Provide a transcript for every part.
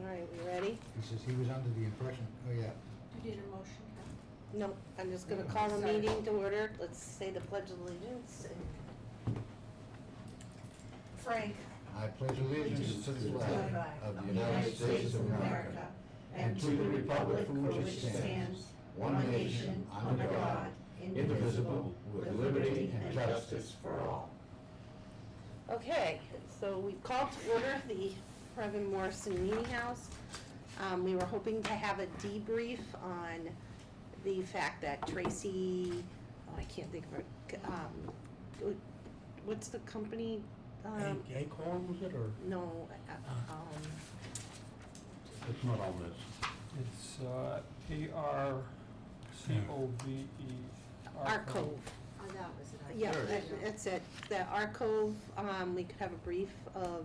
All right, we ready? He says he was under the impression, oh yeah, You did a motion, Kathy? No, I'm just gonna call the Sorry. meeting to order. Let's say the pledge of allegiance. Frank. I pledge allegiance to the flag of the United States of America and to the republic for which it stands, one nation, under God, indivisible, with liberty and justice for all. Okay, so we've called to order the Reverend Morrison Meeting House. We were hoping to have a debrief on the fact that Tracy, I can't think of it, what's the company? Acorn, was it, or? No, It's not on this. It's ARCOVE. Arcove. Oh, that was it. Yeah, that's it. The Arcove, we could have a brief of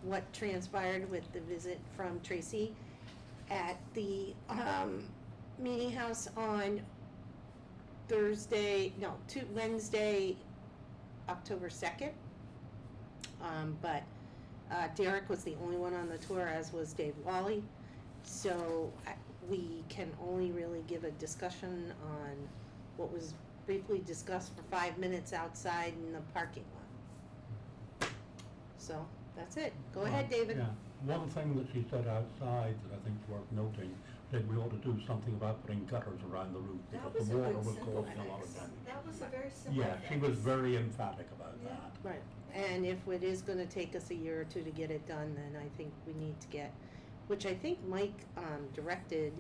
what transpired with the visit from Tracy at the meeting house on Wednesday, October 2nd. But Derek was the only one on the tour, as was Dave Wally. So we can only really give a discussion on what was briefly discussed for 5 minutes outside in the parking lot. So that's it. Go ahead, David. Yeah. One thing that she said outside that I think is worth noting, that we ought to do something about putting gutters around the roof That because was a the water good was simple causing a lot of fix. damage. That was a very simple Yeah, she fix. was very emphatic about Yeah. that. Right. And if it is going to take us a year or two to get it done, then I think we need to get, which I think Mike directed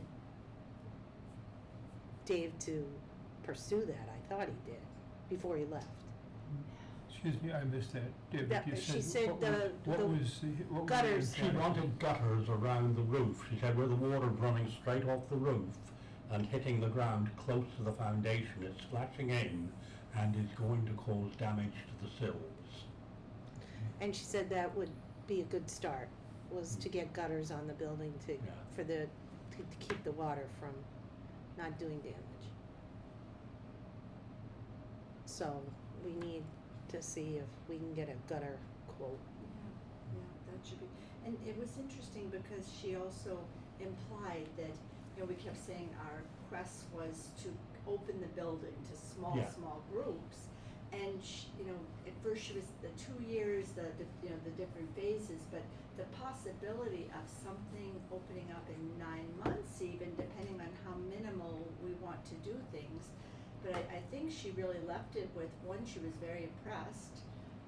Dave to pursue that. I thought he did before he left. Excuse me, I missed that. David, That- you she said what the- what the was the what was gutters. the She intent? wanted gutters around the roof. She said where the water is running straight off the roof and hitting the ground close to the foundation, it's splashing in and is going to cause damage to the sills. And she said that would be a good start, was to get gutters on the building to, Yeah. to keep the water from not doing damage. So we need to see if we can get a gutter quote. Yeah, that should be, and it was interesting because she also implied that, we kept saying our quest was to open the building to small groups. And at first she was the 2 years, the different phases, but the possibility of something opening up in 9 months even, depending on how minimal we want to do things. But I think she really left it with, one, she was very impressed.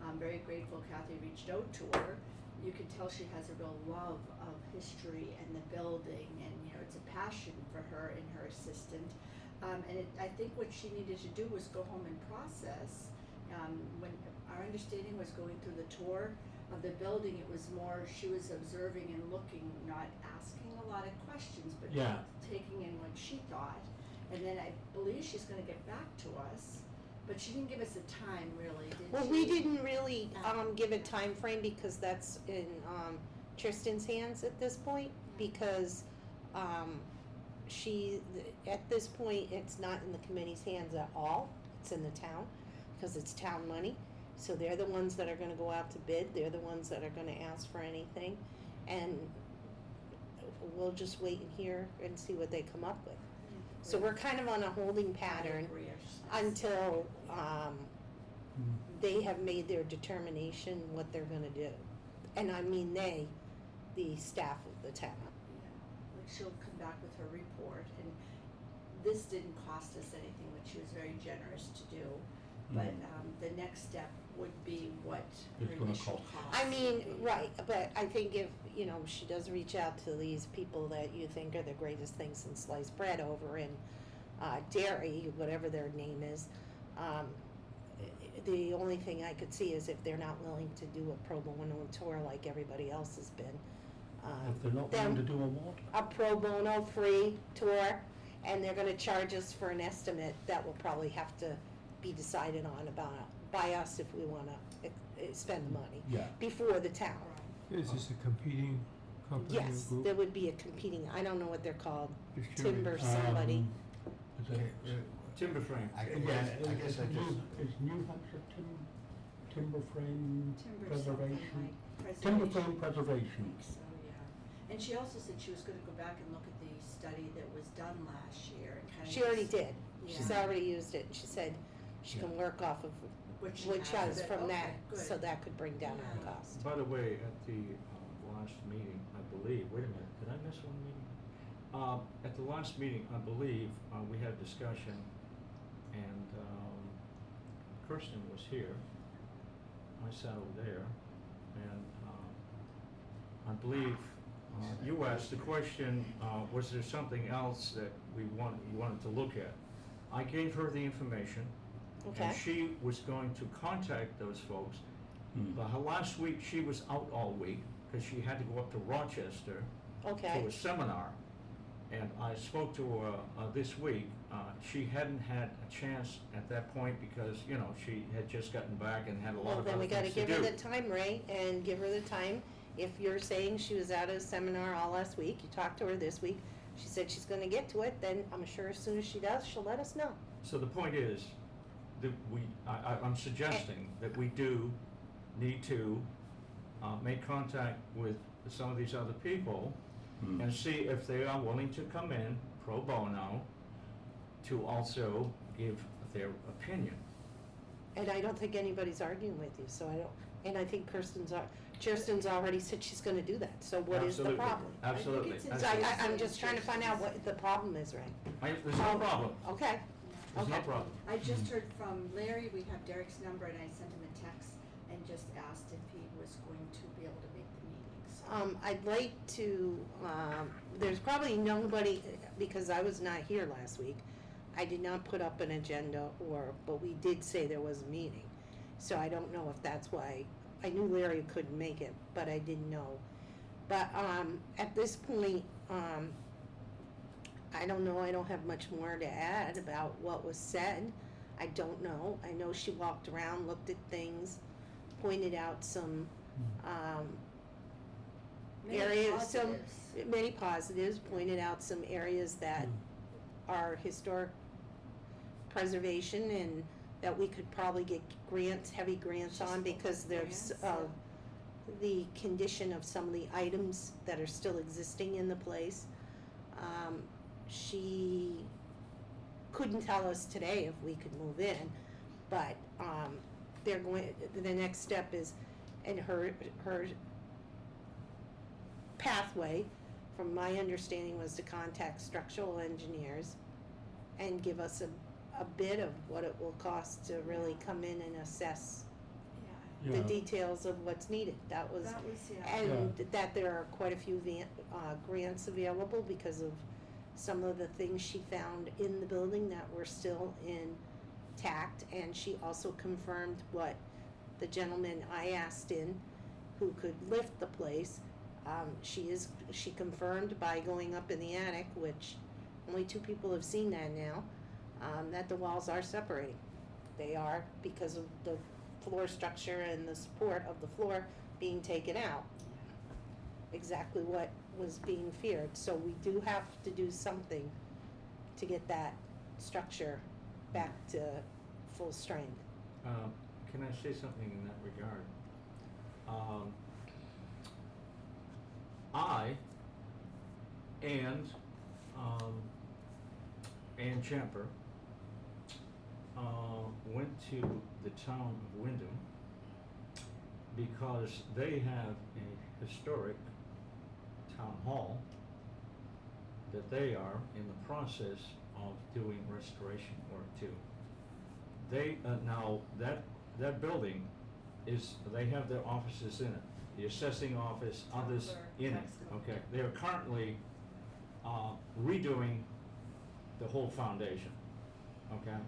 I'm very grateful Kathy reached out to her. You could tell she has a real love of history and the building, and it's a passion for her and her assistant. I think what she needed to do was go home and process. When our understanding was going through the tour of the building, it was more she was observing and looking, not asking a lot of questions, but taking in what she thought. And then I believe she's going to get back to us, but she didn't give us a time really, did she? Well, we didn't really give a time frame because that's in Tristan's hands at this point, because at this point, it's not in the committee's hands at all. It's in the town, because it's town money. So they're the ones that are going to go out to bid. They're the ones that are going to ask for anything. And we'll just wait and hear and see what they come up with. So we're kind of on a holding pattern until they have made their determination what they're going to do. And I mean the staff of the town. Yeah, like she'll come back with her report, and this didn't cost us anything, which she was very generous to do. But the next step would be what her initial cost. I mean, would be. right, but I think if, she does reach out to these people that you think are the greatest things since sliced bread over in Derry, whatever their name is, the only thing I could see is if they're not willing to do a pro bono tour like everybody else has been. If they're not willing to do a what? A pro bono free tour, and they're gonna charge us for an estimate that will probably have to be decided on by us if we wanna spend the money. Yeah. Before the town. Is this a competing company or Yes, group? there would be a competing, I don't know what they're called, Just curious. timber somebody. Is okay, it? Timber frame. I guess I just, Is New Hampshire timber frame Timber preservation? something like Timber preservation. frame preservation. So, yeah. And she also said she was gonna go back and look at the study that was done last year and kind of. She already did. She's Yeah. already used it, and she said she can work off of Which which has has it. from Okay, that, good. so that could bring down our Yeah. cost. By the way, at the last meeting, I believe, wait a minute, did I miss one meeting? At the last meeting, I believe, we had a discussion, and Kirsten was here. I sat over there, and I believe you asked the question, was there something else that you wanted to look at? I gave her the information. Okay. And she was going to contact those folks. But her last week, she was out all week because she had to go up to Rochester Okay. to a seminar. And I spoke to her this week. She hadn't had a chance at that point because, she had just gotten back and had a lot Well, of then other we gotta things to give her do. the time, Ray, and give her the time. If you're saying she was at a seminar all last week, you talked to her this week, she said she's gonna get to it, then I'm sure as soon as she does, she'll let us know. So the point is that I'm suggesting that we do need to make contact with some of these other people and see if they are willing to come in pro bono to also give their opinion. And I don't think anybody's arguing with you, so I don't, and I think Kirsten's already said she's gonna do that, so what is the Absolutely. problem? Absolutely. it's So Absolutely. I'm just trying to find out what the problem is, Ray. There's no problem. Okay, There's no Okay. problem. I just heard from Larry, we have Derek's number, and I sent him a text and just asked if he was going to be able to make the meetings. I'd like to, there's probably nobody, because I was not here last week, I did not put up an agenda but we did say there was a meeting. So I don't know if that's why, I knew Larry couldn't make it, but I didn't know. But, at this point, I don't know, I don't have much more to add about what was said. I don't know. I know she walked around, looked at things, pointed out some, Many areas, positives. many positives, pointed out some areas that are historic preservation and that we could probably get grants, heavy grants on because there's, Grants, yeah. the condition of some of the items that are still existing in the place. She couldn't tell us today if we could move in, but, the next step is, and her pathway, from my understanding, was to contact structural engineers and give us a bit of what it will cost to really come in and assess Yeah, the Yeah. details of what's needed. That was, yeah. and that there are quite a few grants available because of some of the things she found in the building that were still intact. And she also confirmed what the gentleman I asked who could lift the place. She confirmed by going up in the attic, which only 2 people have seen that now, that the walls are separating. They are because of the floor structure and the support of the floor being taken out. Exactly what was being feared. So we do have to do something to get that structure back to full strength. Can I say something in that regard? I and Ann Champer went to the town of Wyndham because they have a historic town hall that they are in the process of doing restoration work to. They, now, that building they have their offices in it, the assessing office, others in it, okay? They are currently redoing the whole foundation, okay?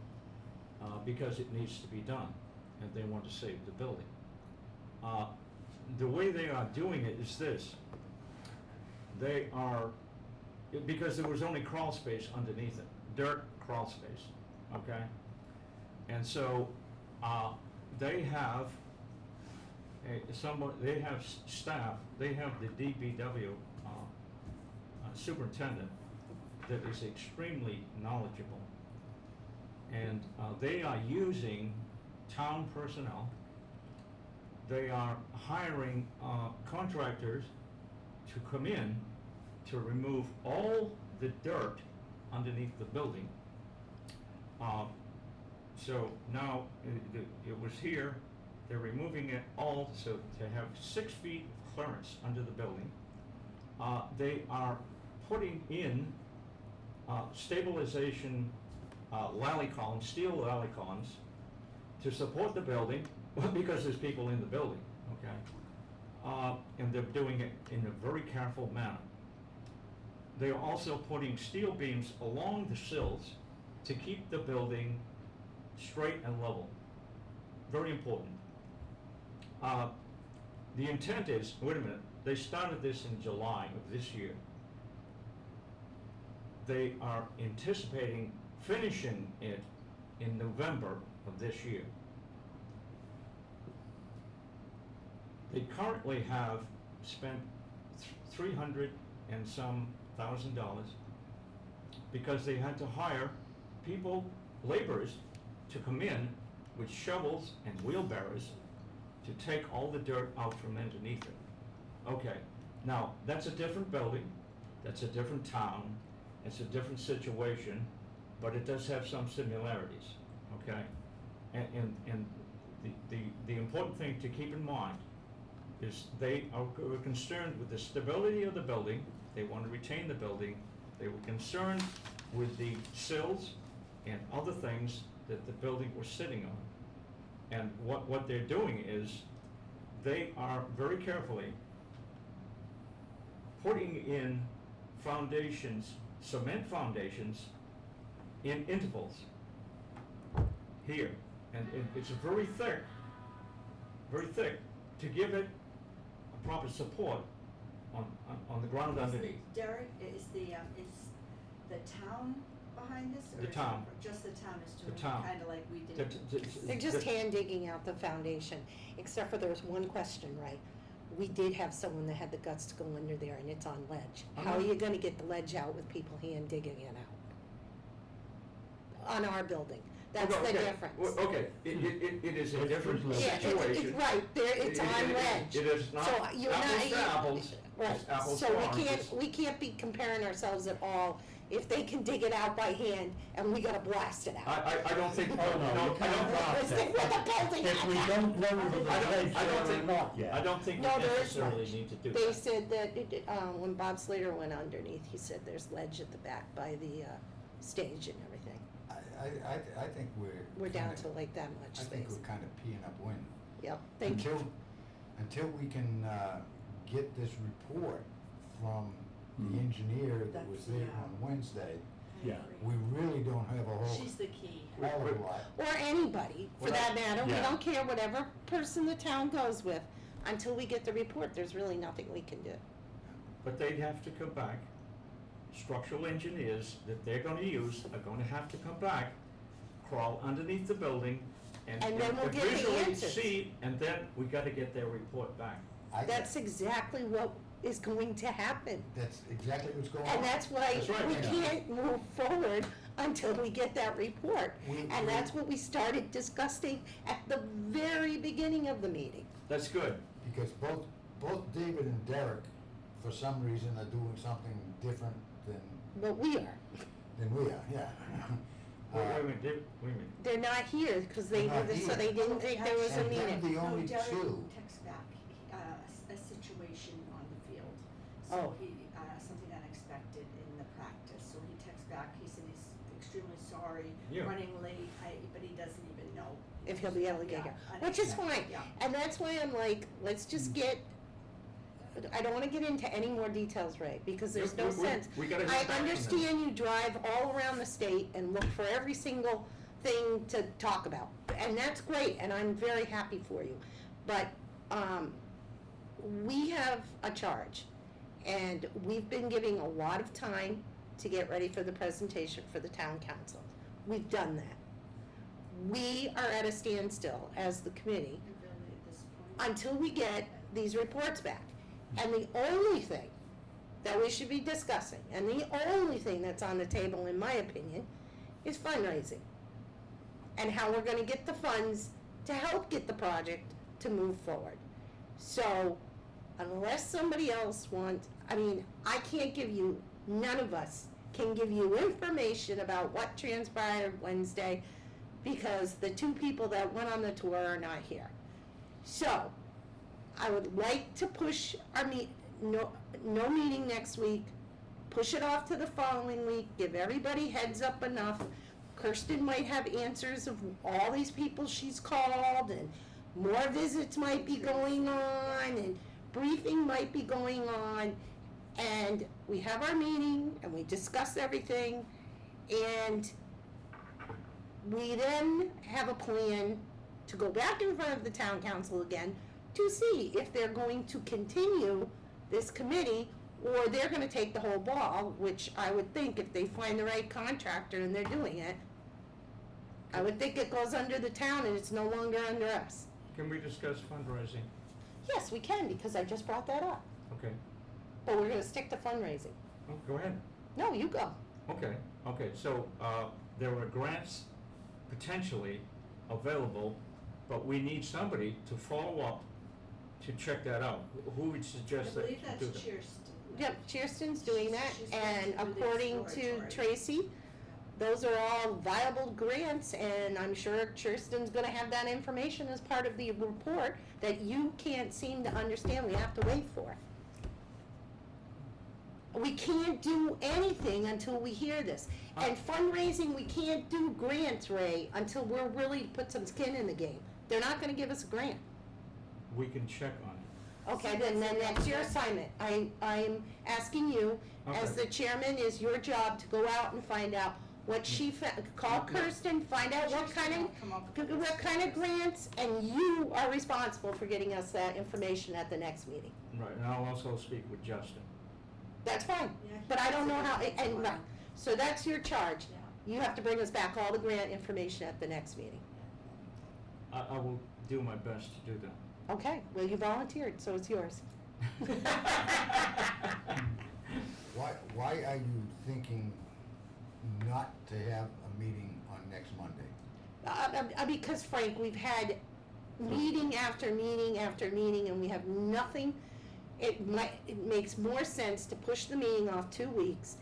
Because it needs to be done, and they want to save the building. The way they are doing it is this. They are, because there was only crawl space underneath it, dirt crawl space, okay? And so, they have they have staff, they have the DBW superintendent that is extremely knowledgeable. And they are using town personnel. They are hiring contractors to come in to remove all the dirt underneath the building. So now it was here, they're removing it all so to have 6 feet of clearance under the building. They are putting in stabilization lally columns, steel lally columns to support the building because there's people in the building, okay? And they're doing it in a very careful manner. They're also putting steel beams along the sills to keep the building straight and level. Very important. The intent is, wait a minute, they started this in July of this year. They are anticipating finishing it in November of this year. They currently have spent $300 and some thousand because they had to hire people, laborers, to come in with shovels and wheelbarrows to take all the dirt out from underneath it. Okay, now that's a different building, that's a different town, it's a different situation, but it does have some similarities, okay? And the important thing to keep in mind is they are concerned with the stability of the building, they want to retain the building, they were concerned with the sills and other things that the building was sitting on. And what they're doing is they are very carefully putting in foundations, cement foundations, in intervals here. And it's very thick to give it a proper support on the ground underneath. Derek, is the town behind this? Or The is town. it just the town is doing The it, town. kinda like we did? They're just hand digging out the foundation, except for there was one question, right? We did have someone that had the guts to go under there and it's on ledge. How are you gonna get the ledge out with people hand digging it out? On our building, that's the difference. Well, okay, it is a different Yeah, situation. right, there, it's on ledge. It is not So you're not- apples to apples, Right, it's apples to so oranges. we can't be comparing ourselves at all if they can dig it out by hand and we gotta blast it out. I don't think, Oh, no, you I don't, can't blast Let's stick with the building. If we don't know whether the I don't- ledge I don't there or think- not yet. I don't think we No, there is necessarily ledge. need to do They that. said that, when Bob Slater went underneath, he said there's ledge at the back by the, stage and everything. I think We're down kinda- to like that much I think space. we're kind of peeing up wind. Yep, thank you. Until we can, get this report from the engineer that was there Yeah. on Wednesday, Yeah. we really don't have a whole, She's the key. hell of a lot. Or anybody, for Well, that matter, we yeah. don't care, whatever person the town goes with, until we get the report, there's really nothing we can do. But they'd have to come back, structural engineers that they're gonna use are gonna have to come back, crawl underneath the building, and And then we'll get the visually answers. see, and then we gotta get their report back. That's exactly what is going to happen. That's exactly what's going on. And that's why That's right, we yeah. can't move forward until we get that report. And that's what we started discussing at the very beginning of the meeting. That's good. Because both David and Derek, for some reason, are doing something different than But we are. we are, yeah. Wait a minute, David, wait a minute. They're not here because they, They're not so here. they didn't think there was a And they're meeting. the only Derek two. texts back, a situation on the field. Oh. So he, something unexpected in the practice, so he texts back, he said he's extremely sorry, Yeah. running late, but he doesn't even know. If he'll be able to get here, Yeah, which is unexpected, fine. yeah. And that's why I'm like, let's just get, I don't wanna get into any more details, Ray, because there's no sense. We gotta hear I back from them. understand you drive all around the state and look for every single thing to talk about, and that's great, and I'm very happy for you. But, we have a charge, and we've been giving a lot of time to get ready for the presentation for the town council. We've done that. We are at a standstill as the committee Really at this point. until we get these reports back. And the only thing that we should be discussing, and the only thing that's on the table, in my opinion, is fundraising. And how we're gonna get the funds to help get the project to move forward. So, unless somebody else wants, I mean, I can't give you, none of us can give you information about what transpired Wednesday because the two people that went on the tour are not here. So, I would like to push our no meeting next week, push it off to the following week, give everybody heads up enough. Kirsten might have answers of all these people she's called, and more visits might be going on, and briefing might be going on, and we have our meeting, and we discuss everything, and we then have a plan to go back in front of the town council again to see if they're going to continue this committee or they're gonna take the whole ball, which I would think if they find the right contractor and they're doing it, I would think it goes under the town and it's no longer under us. Can we discuss fundraising? Yes, we can, because I just brought that up, Okay. but we're gonna stick to fundraising. Oh, go ahead. No, you go. Okay, so, there are grants potentially available, but we need somebody to follow up to check that out. Who would I suggest that? believe to that's do that? Kirsten. Yep, Kirsten's doing that, She's and going to do the according to exploratory. Tracy, those are all viable grants, and I'm sure Kirsten's gonna have that information as part of the report that you can't seem to understand, we have to wait for. We can't do anything until we hear this. And fundraising, we can't do grants, Ray, until we're really put some skin in the game. They're not gonna give us a grant. We can check on it. Okay, then that's your assignment. I'm asking you, as Okay. the chairman, is your job to go out and find out what she call Okay. Kirsten, find out what kind of grants, and you are responsible for getting us that information at the next meeting. Right, and I'll also speak with Justin. That's fine, Yeah, he but I don't know said how, that's and, fine. right, so that's your charge. Yeah. You have to bring us back all the grant information at the next meeting. I will do my best to do that. Okay, well, you volunteered, so it's yours. Why are you thinking not to have a meeting on next Monday? Because Frank, we've had meeting after meeting after meeting, and we have nothing. It makes more sense to push the meeting off 2 weeks,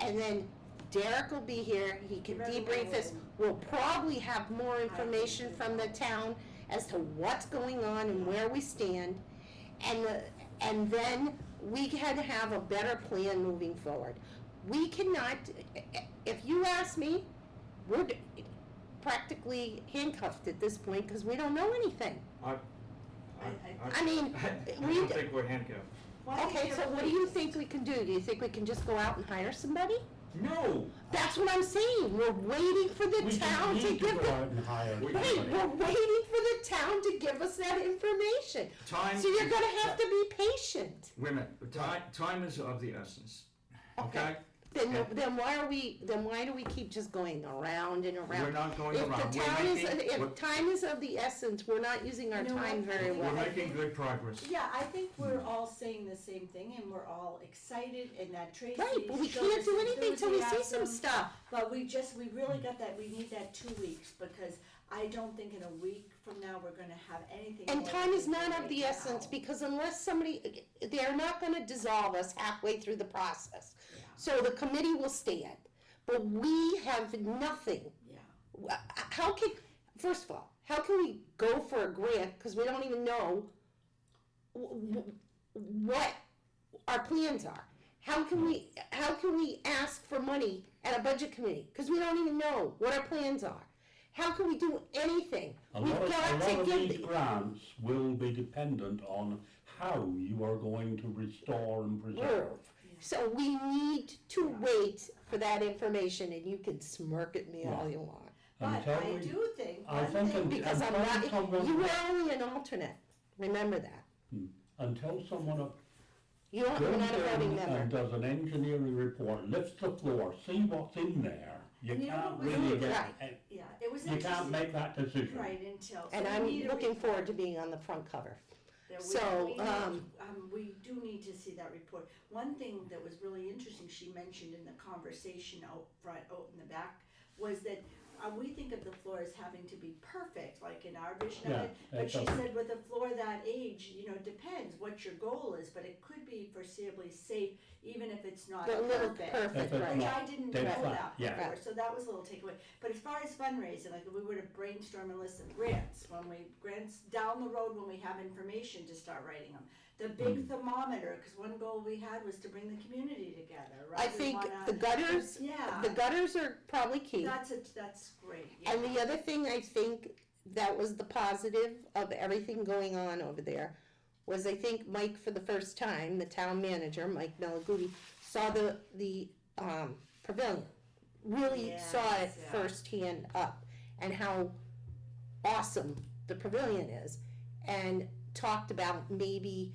and then Derek will be here, he can Give everyone debrief us. a- We'll probably have more information from the town as to what's going on and where we stand, and then we can have a better plan moving forward. We cannot, if you ask me, we're practically handcuffed at this point, because we don't know anything. I mean, I we- don't think we're handcuffed. Why Okay, can't so what do we- you think we can do? Do you think we can just go out and hire somebody? No! That's what I'm saying, we're waiting for the We town don't to need to give go the, out and hire Wait, right, somebody. we're waiting for the town to give us that information. Time. So you're gonna have to be patient. Wait a minute, time is of the essence, okay? Then why do we keep just going around and around? We're not going If around. the We're town is, making- if time is of the essence, we're not using our You know time what? very We're well. We're making good progress. Yeah, I think we're all saying the same thing, and we're all excited, and that Tracy Right, but we showed can't us do anything till we see some enthusiasm. stuff. But we really got that, we need that 2 weeks, because I don't think in a week from now, we're gonna have anything. And more time than is we not do of right the now. essence, because unless somebody, they're not gonna dissolve us halfway through the process. Yeah. So the committee will stand, but we have nothing. Yeah, How can, first of all, how can we go for a grant, because we don't even know what our plans are? How can we ask for money at a budget committee, because we don't even know what our plans are? How can we do anything? A We've lot of, got a lot to of give these grants will be dependent on how you are going to restore and preserve. Nerve. So we need to wait for that information, and you can smirk at me all you want. but Until I we- do think, I one think thing, in- Because I'm Until not, someone- you were only an alternate, remember that. Until someone You're not goes a voting in member. and does an engineering report, lifts the floor, see what's in there, you And you know can't what was really really- get, right. yeah, it was you interesting. can't make that decision. Right, until. And so we I'm need a looking report. forward to being on the front cover. That So, we do need to see that report. One thing that was really interesting, she mentioned in the conversation out front, out in the back, was that we think of the floor as having to be perfect, like in our vision of Yeah, it. But it she doesn't. said with a floor that age, you know, it depends what your goal is, but it could be foreseeably safe, even if it's not A little perfect. perfect, If it's right. Which not I didn't dead know flat, that yeah. before, so that was a little takeaway. But as far as fundraising, like if we were to brainstorm and list some grants, grants down the road when we have information to start writing them. The big thermometer, cause one goal we had was to bring the community together, right? I We think wanna- the gutters, Yeah. the gutters are probably key. That's great, yeah. And the other thing I think that was the positive of everything going on over there was I think Mike, for the first time, the town manager, Mike Malaguti, saw the pavilion. Really saw it Yes, yeah. firsthand up and how awesome the pavilion is, and talked about maybe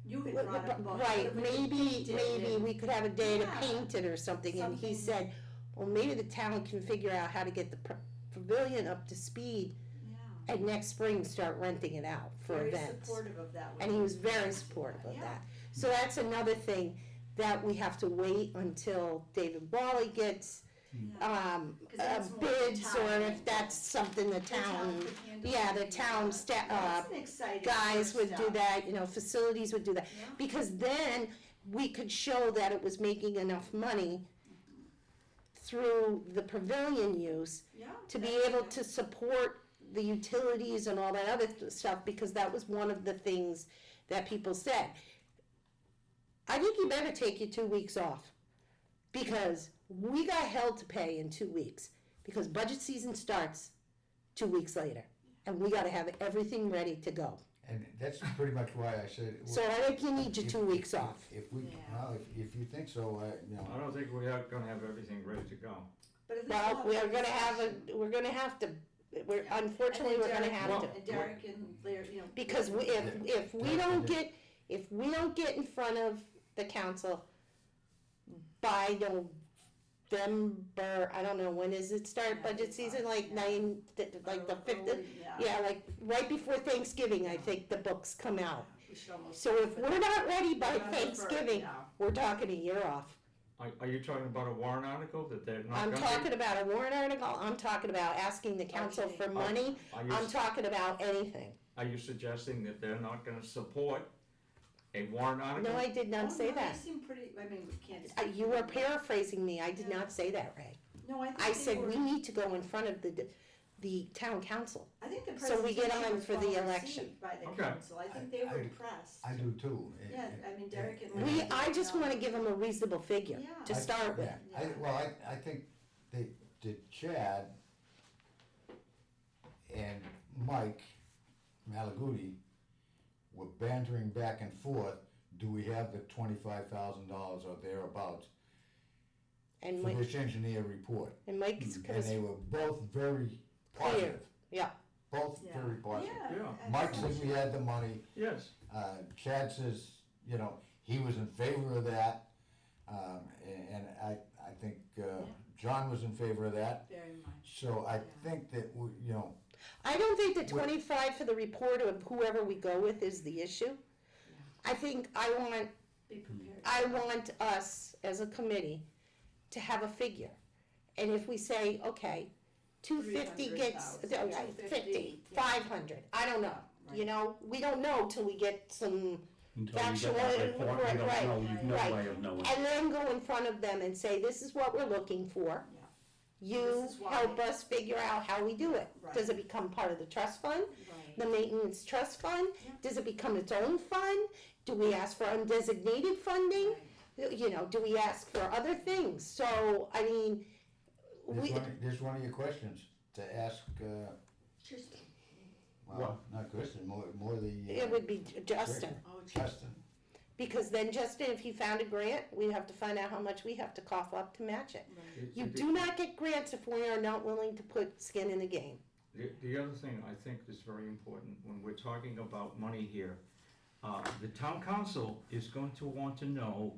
You had brought up about right, what if we could maybe paint it and- we could have a day to Yeah. paint it or something, and he Something. said, well, maybe the town can figure out how to get the pavilion up to speed, Yeah. and next spring start renting it out for Very events. supportive of that. And he was very supportive of Yeah. that. So that's another thing that we have to wait until David Wally gets, Yeah. 'Cause that's more bids, or town. if that's something the town, could handle yeah, the maybe town that. staff, That's an exciting guys first would do step. that, you know, facilities would do that. Yeah. Because then we could show that it was making enough money through the pavilion use Yeah, to be that's able good. to support the utilities and all that other stuff, because that was one of the things that people said. I think you better take your 2 weeks off, because we got hell to pay in 2 weeks, because budget season starts 2 weeks later, and we gotta have everything ready to go. And that's pretty much why I said. So I think you need your if- 2 weeks if- off. If we, Yeah. well, if you think so, I don't think we are gonna have everything ready to go. But at least Well, we'll we're gonna have discussion. we're gonna have to, Yeah. unfortunately, And we're then gonna Derek- have to. And Derek and Blair, you know. Because if we don't get, if we don't get in front of the council by November, I don't know, when does it start, Yeah, budget season, like yeah. like the fifth, Early, yeah, like right before Thanksgiving, I think the books come out. We should almost. So if we're not ready by November first, Thanksgiving, yeah. we're talking a year off. Are you talking about a warrant article that they're not I'm gonna? talking about a warrant article, I'm talking about asking the council for Budgeting. money, Are you, I'm talking about anything. are you suggesting that they're not gonna support a warrant article? No, I did Oh, not say no, that. They seem pretty, I mean, we can't. You were paraphrasing me, I did Yeah. not say that, Ray. No, I think I they said were- we need to go in front of the town council. I think the so we get presentation on was for the well election. received by the Okay. council, I think they were I- impressed. I do too. Yeah, I mean, Derek and We, Lynn. I just wanna give them a reasonable figure Yeah. to start with. Yeah, I think that Chad and Mike Malaguti were bantering back and forth, do we have the $25,000 or thereabouts And for Mike, this engineer report? and Mike's, And they were both very positive. yeah. Both Yeah. very positive. Yeah. Mike said we had the money, Yes, Chad says, you know, he was in favor of that, and I think, John was in favor of that. Very much. So I think that, you know, I don't think the 25 for the report of whoever we go with is the issue. I think Be prepared. I want us as a committee to have a figure. And if we say, okay, 250 gets, 300,000, all right, 50, 250, yeah. 500, I don't know. You know, we don't know till we get some, Until you Factual, get that report, you right, don't right, know, you've no right. way of knowing. and then go in front of them and say, this is what we're looking for. Yeah. You This is why. help us figure out how we do it. Right. Does it become part of the trust fund? Right. The maintenance trust fund? Yeah. Does it become its own fund? Do we ask for undesignated funding? You know, do we ask for other things? So, I mean, there's one of your questions to ask, Just, well, not Kristen, more the. it would be Justin. oh, just, Justin. Because then Justin, if he found a grant, we'd have to find out how much we have to cough up to match it. right. You do not get grants if we are not willing to put skin in the game. the other thing I think is very important, when we're talking about money here, the town council is going to want to know,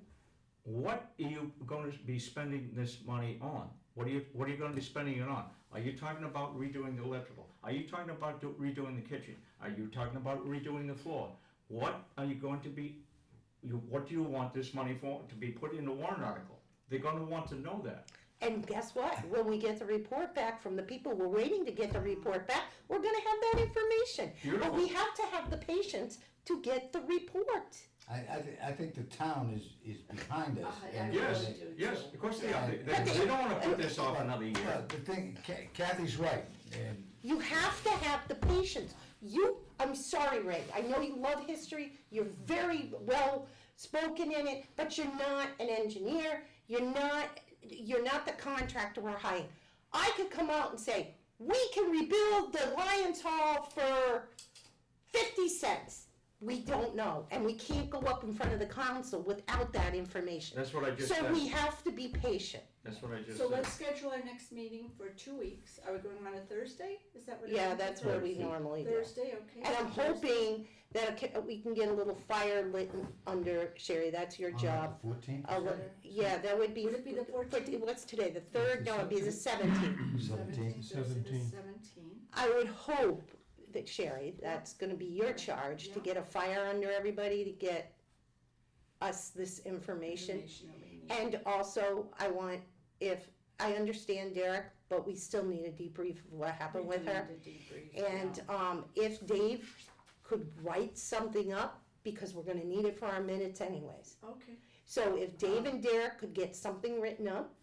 what are you gonna be spending this money on? What are you gonna be spending it on? Are you talking about redoing the electrical? Are you talking about redoing the kitchen? Are you talking about redoing the floor? What are you going to be, what do you want this money for, to be put in the warrant article? They're gonna want to know that. And guess what? When we get the report back from the people we're waiting to get the report back, we're gonna have that information. But Beautiful. we have to have the patience to get the report. I think the town is behind us. I and- Yes, really do, yes, too. of course they are. But They don't wanna put this off another year. Well, the thing, Kathy's right, and You have to have the patience. I'm sorry, Ray, I know you love history, you're very well spoken in it, but you're not an engineer, you're not the contractor we're hiring. I could come out and say, we can rebuild the Lions Hall for 50 cents. We don't know, and we can't go up in front of the council without that information. That's what I just So said. we have to be patient. That's what I just So said. let's schedule our next meeting for 2 weeks. Are we going on a Thursday? Is that what it is? Yeah, that's what we Thursday. normally do. Thursday, okay. And I'm Thursday. hoping that we can get a little fire lit under, Sherry, that's your job. on the 14th, Yeah, that would be. Would it be the 14th? What's today, the 3rd? No, it'd be the 17th. 17th. Thursday the 17th. 17th. I would hope that, Sherry, that's gonna be your charge, to Yeah. get a fire under everybody, to get us this information. That we need. And also, I understand Derek, but we still need a debrief of what happened We with do her. need a debrief, And yeah. if Dave could write something up, because we're gonna need it for our minutes anyways. Okay, So if Dave and Derek could get something written up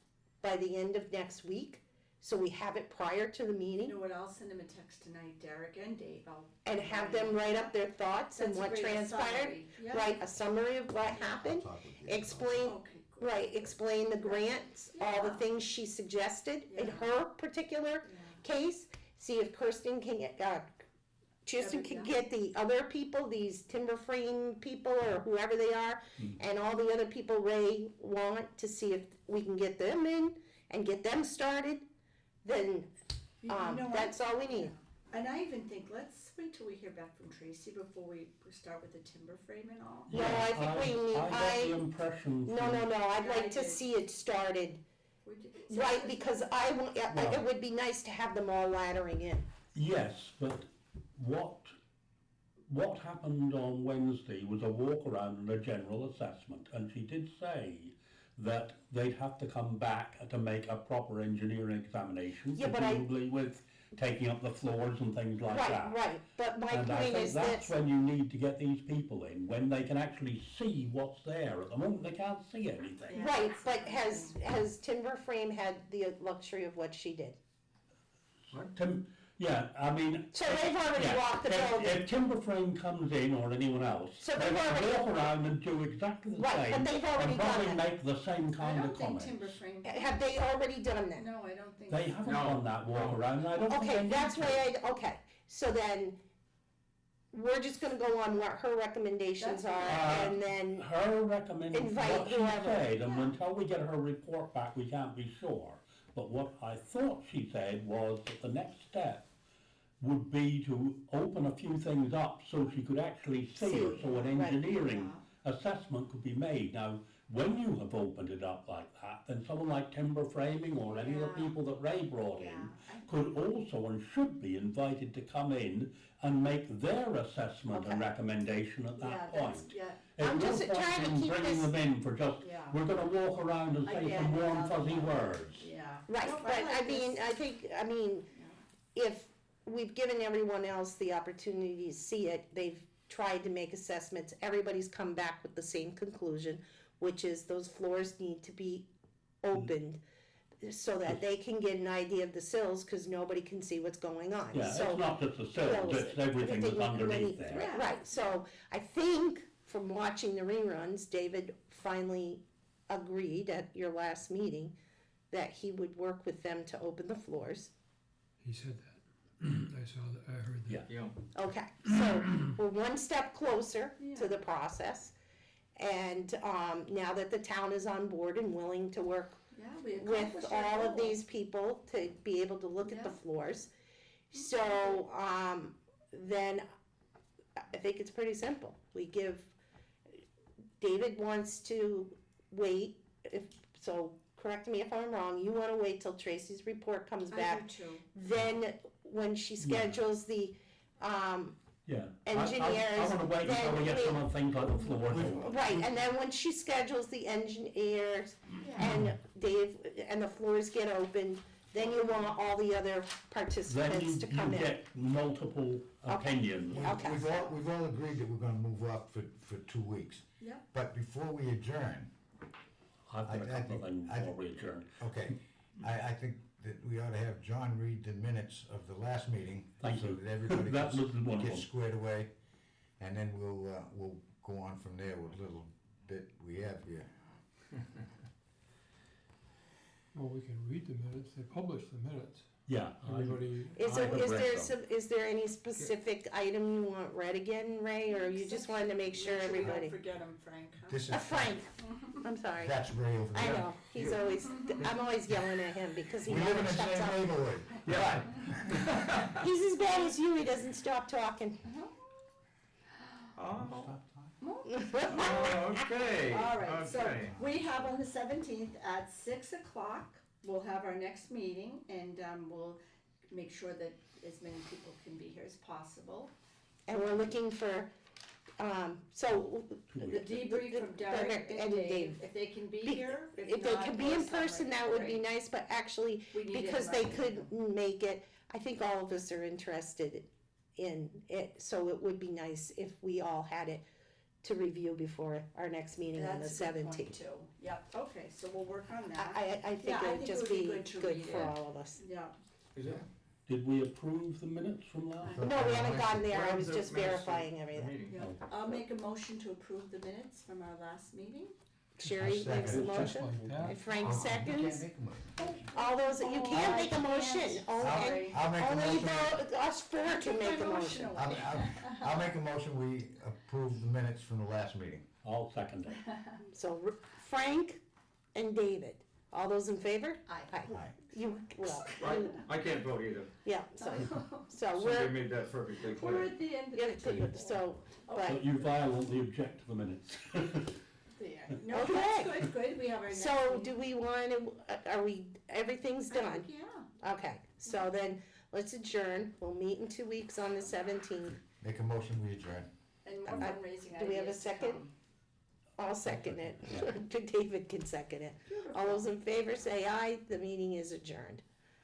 by the end of next week, so we have it prior to the you meeting, know what, I'll send him a text tonight, Derek and Dave, and have them write up their thoughts and That's a what great transpired, summary. Yeah. write a summary of what I'll happened, talk with you. explain, Okay, good. right, explain the grants, all the Yeah. things she suggested in Yeah. her particular Yeah. case, see if Kirsten can get, Kirsten can get the other people, these timber frame people or whoever they are, and all the other people Ray want, to see if we can get them in and get them started, then, You know what? that's all we need. And I even think, let's wait till we hear back from Tracy before we start with the timber frame and all. No, I think we need- I got the impression No, from- I'd Yeah, I like to did. see it started, Would you- right, because Well- it would be nice to have them all laddering in. Yes, but what happened on Wednesday was a walk around and a general assessment, and she did say that they'd have to come back to make a proper engineering examination, Yeah, but presumably with taking up the floors and things like that. Right, but my And I point think is that's that, when you need to get these people in, when they can actually see what's there. At the moment, they can't see anything. Yeah. right, but has Timber Frame had the luxury of what she did? Yeah, I mean. So they've already yeah, walked the if- building. If Timber Frame comes in or anyone else, So they they've can already- walk around and do exactly the Right, same. but they've already and done probably that. make the same I kind don't of think comments. timber frame. Have they already done that? No, I don't think. They so. haven't No. done that walk No. around, and I don't think they Okay, need that's to. why okay, so then, we're just gonna go on what her recommendations That's are, okay. and then, Her recommendation, Invite what she whoever. said, and Yeah. until we get her report back, we can't be sure. But what I thought she said was that the next step would be to open a few things up so she could actually see See, it, so an right. engineering assessment could be made. Now, when you have opened it up like that, then someone like Timber Framing or any of the Yeah. people that Ray brought Yeah, in I- could also and should be invited to come in and make their assessment and Okay. recommendation at Yeah, that that's, point. yeah, I'm There's just no point trying to in keep bringing this- them in for just, Yeah. we're gonna walk around and say Again, some warm yeah. fuzzy words. yeah. right, Nope, but I like mean, this. if we've given everyone else the opportunity to see it, they've tried to make assessments, everybody's come back with the same conclusion, which is those floors need to be opened so that they can get an idea of the sills, cause nobody can see what's going on. Yeah, So- it's not just the sills, it's everything that's underneath there. Yeah. Right, so I think from watching the reruns, David finally agreed at your last meeting that he would work with them to open the floors. He said that. I saw that, I heard that. Yeah. Yeah, Okay, so we're one step closer Yeah. to the process. And now that the town is on board and willing to work Yeah, we with accomplished our all of goal. these people to be able to look at the Yeah. floors. So, then I think it's pretty simple. We give, David wants to wait, so correct me if I'm wrong, you wanna wait till Tracy's report comes back. I do too. Then, when she schedules the, Yeah. engineers, I wanna wait until then we get we- some of the things like the floor. Right, and then when she schedules the engineers and Dave, and the floors get opened, then you want all the other Then participants to come you in. get multiple Okay. opinions. Okay. We've all agreed that we're gonna move up for 2 weeks. Yep. But before we adjourn, I've got a I couple think- of things I before think- we adjourn. okay, I think that we ought to have John read the minutes of the last meeting. Thank So you. that everybody That was one of gets them. squared away, and then we'll go on from there with a little bit we have here. Well, we can read the minutes, they publish the minutes. Yeah. Everybody, Is I have read there some. is there any specific item you want read again, Ray, or you just wanted to make sure Make we everybody? don't forget 'em, Frank, huh? This is Frank, I'm sorry. That's Ray over I there. know, he's always, I'm always yelling at him because he We live never in the shuts same up. neighborhood. Yeah. He's as bad as you, he doesn't stop talking. Oh, Oh, okay. All right, so Okay. we have on the 17th at 6 o'clock, we'll have our next meeting, and we'll make sure that as many people can be here as possible. And we're looking for, so. The debrief from Derek and Dave, if they can be Be- here, If they not, could be we'll in person, that would be celebrate. nice, but actually, We need it because in they writing. couldn't make it, I think all of us are interested in it, so it would be nice if we all had it to review before our next meeting on the That's a good point, 17th. too. Yep, okay, so we'll work on that. I think Yeah, I it would think just it would be be good to good read for it. all of us. Yeah, Is it? Did we approve the minutes from last? No, we haven't gotten there, I What was are the just minutes of verifying the everything. meeting? yeah. I'll make a motion to approve the minutes from our last meeting. Sherry I'll makes a second it. Just motion, like that. and Frank You can't seconds. make a motion. All those, you Oh, can't I make a motion, can't. only, I'll make a only motion. us four can make a motion. I'll make a motion, we approve the minutes from the last meeting. I'll second it. So Frank and David, all those in favor? Aye. Aye. You, well, I can't vote either. yeah, so Somebody we're, made that perfectly We're clear. at the end of yeah, the table. so, but, But you violently object to the minutes. There. No, Okay. that's good, we have our next so meeting. do we wanna, are we, everything's I done? think, yeah. Okay, so then, let's adjourn, we'll meet in 2 weeks on the 17th, Make a motion, we adjourn. And more Uh, fundraising ideas do we have a to second? come. I'll second it, Yeah. David can second it. All those in favor say aye, the meeting is adjourned.